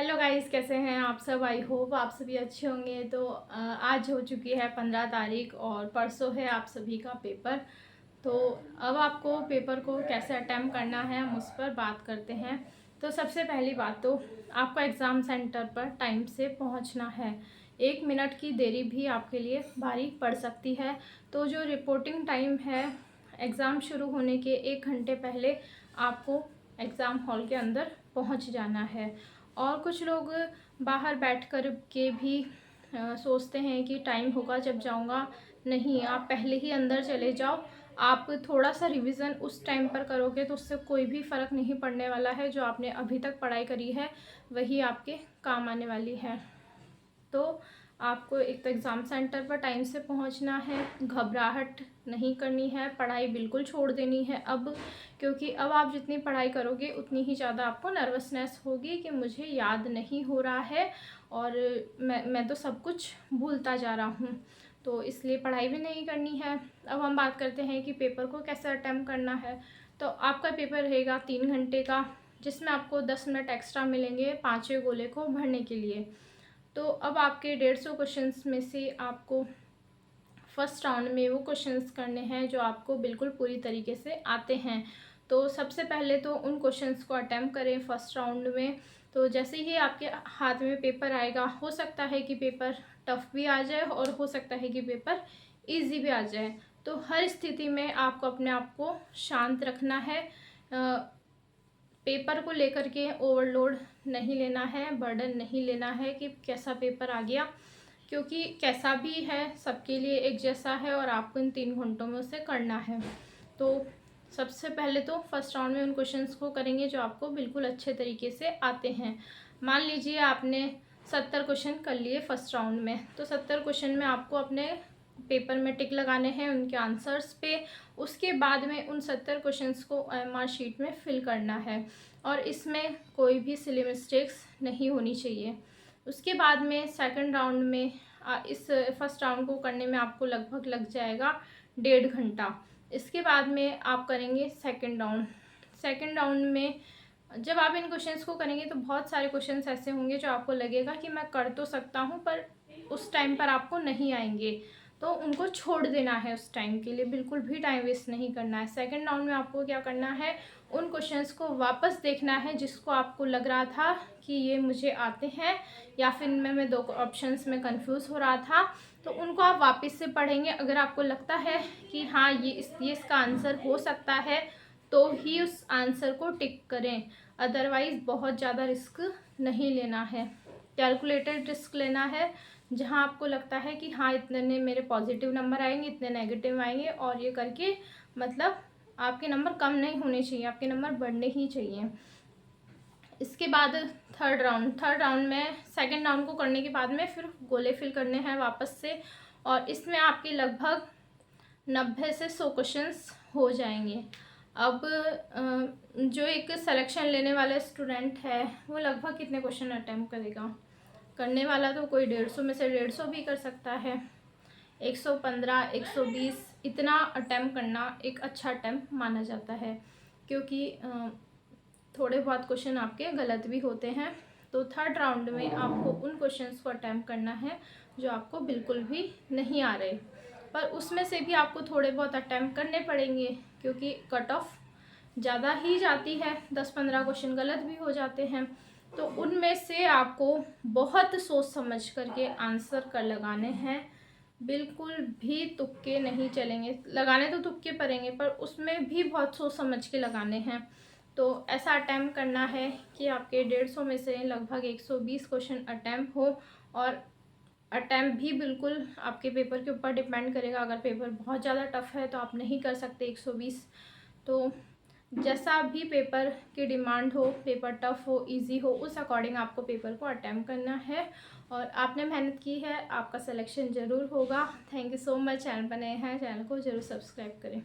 Hello guys, कैसे हैं आप सब। आई होप आप सभी अच्छे होंगे। तो आज हो चुकी है 15 तारीख और परसों है आप सभी का पेपर। तो अब आपको पेपर को कैसे अटेम्प्ट करना है हम उस पर बात करते हैं। तो सबसे पहली बात तो आपको एग्ज़ाम सेंटर पर टाइम से पहुंचना है। 1 मिनट की देरी भी आपके लिए भारी पड़ सकती है। तो जो रिपोर्टिंग टाइम है, एग्ज़ाम शुरू होने के 1 घंटे पहले आपको एग्ज़ाम हॉल के अंदर पहुंच जाना है। और कुछ लोग बाहर बैठ कर के भी सोचते हैं कि टाइम होगा जब जाऊंगा। नहीं, आप पहले ही अंदर चले जाओ। आप थोड़ा सा रिवीजन उस टाइम पर करोगे तो उससे कोई भी फ़र्क नहीं पड़ने वाला है। जो आपने अभी तक पढ़ाई करी है वही आपके काम आने वाली है। तो आपको एक तो एग्ज़ाम सेंटर पर टाइम से पहुंचना है, घबराहट नहीं करनी है, पढ़ाई बिल्कुल छोड़ देनी है अब। क्योंकि अब आप जितनी पढ़ाई करोगे उतनी ही ज़्यादा आपको नर्वसनेस होगी कि मुझे याद नहीं हो रहा है और मैं तो सब कुछ भूलता जा रहा हूँ। तो इसलिए पढ़ाई भी नहीं करनी है। अब हम बात करते हैं कि पेपर को कैसे अटेम्प्ट करना है। तो आपका पेपर रहेगा 3 घंटे का, जिसमें आपको 10 मिनट एक्स्ट्रा मिलेंगे 5वें गोले को भरने के लिए। तो अब आपके 150 क्वेश्चंस में से आपको फर्स्ट राउंड में वो क्वेश्चंस करने हैं जो आपको बिल्कुल पूरी तरीके से आते हैं। तो सबसे पहले तो उन क्वेश्चंस को अटेम्प्ट करें फर्स्ट राउंड में। तो जैसे ही आपके हाथ में पेपर आएगा, हो सकता है कि पेपर टफ भी आ जाए और हो सकता है कि पेपर ईजी भी आ जाए। तो हर स्थिति में आपको अपने आप को शांत रखना है। पेपर को लेकर के ओवरलोड नहीं लेना है, बर्डन नहीं लेना है कि कैसा पेपर आ गया। क्योंकि कैसा भी है सबके लिए एक जैसा है और आपको इन 3 घंटों में उसे करना है। तो सबसे पहले तो फर्स्ट राउंड में उन क्वेश्चंस को करेंगे जो आपको बिल्कुल अच्छे तरीके से आते हैं। मान लीजिए आपने 70 क्वेश्चन कर लिए फर्स्ट राउंड में, तो 70 क्वेश्चन में आपको अपने पेपर में टिक लगाने हैं उनके आंसर्स पे। उसके बाद में उन 70 क्वेश्चंस को OMR शीट में फिल करना है और इसमें कोई भी सिली मिस्टेक्स नहीं होनी चाहिए। उसके बाद में सेकंड राउंड में इस फर्स्ट राउंड को करने में आपको लगभग लग जाएगा 1.5 घंटा। इसके बाद में आप करेंगे सेकंड राउंड। सेकंड राउंड में जब आप इन क्वेश्चंस को करेंगे तो बहुत सारे क्वेश्चंस ऐसे होंगे जो आपको लगेगा कि मैं कर तो सकता हूँ, पर उस टाइम पर आपको नहीं आएंगे। तो उनको छोड़ देना है उस टाइम के लिए, बिल्कुल भी टाइम वेस्ट नहीं करना है। सेकंड राउंड में आपको क्या करना है, उन क्वेश्चंस को वापस देखना है जिसको आपको लग रहा था कि ये मुझे आते हैं या फिर मैं 2 ऑप्शंस में कंफ्यूज हो रहा था। तो उनको आप वापस से पढ़ेंगे। अगर आपको लगता है कि हाँ ये इसका आंसर हो सकता है तो ही उस आंसर को टिक करें। अदरवाइज़ बहुत ज़्यादा रिस्क नहीं लेना है, कैलकुलेटेड रिस्क लेना है। जहाँ आपको लगता है कि हाँ इतने मेरे पॉजिटिव नंबर आएंगे, इतने नेगेटिव आएंगे, और ये करके मतलब आपके नंबर कम नहीं होने चाहिए, आपके नंबर बढ़ने ही चाहिए। इसके बाद थर्ड राउंड में सेकंड राउंड को करने के बाद में फिर गोले फिल करने हैं वापस से, और इसमें आपके लगभग 90 से 100 क्वेश्चंस हो जाएंगे। अब जो एक सिलेक्शन लेने वाला स्टूडेंट है वो लगभग कितने क्वेश्चन अटैम्प्ट करेगा। करने वाला तो कोई 150 में से 150 भी कर सकता है। 115, 120 इतना अटैम्प्ट करना एक अच्छा अटैम्प्ट माना जाता है। क्योंकि थोड़े बहुत क्वेश्चन आपके गलत भी होते हैं। तो थर्ड राउंड में आपको उन क्वेश्चंस को अटैम्प्ट करना है जो आपको बिल्कुल भी नहीं आ रहे, पर उसमें से भी आपको थोड़े बहुत अटैम्प्ट करने पड़ेंगे क्योंकि कट ऑफ ज़्यादा ही जाती है, 10-15 क्वेश्चन गलत भी हो जाते हैं। तो उनमें से आपको बहुत सोच समझ करके आंसर कर लगाने हैं, बिल्कुल भी तुक्के नहीं चलेंगे। लगाने तो तुक्के पड़ेंगे पर उसमें भी बहुत सोच समझ के लगाने हैं। तो ऐसा अटैम्प्ट करना है कि आपके 150 में से लगभग 120 क्वेश्चन अटैम्प्ट हो। और अटैम्प्ट भी बिल्कुल आपके पेपर के ऊपर डिपेंड करेगा। अगर पेपर बहुत ज़्यादा टफ है तो आप नहीं कर सकते 120। तो जैसा भी पेपर की डिमांड हो, पेपर टफ हो, इजी हो, उस अकॉर्डिंग आपको पेपर को अटैम्प्ट करना है। और आपने मेहनत की है, आपका सिलेक्शन ज़रूर होगा। Thank you so much. Channel पर नए हैं, चैनल को ज़रूर सब्सक्राइब करें।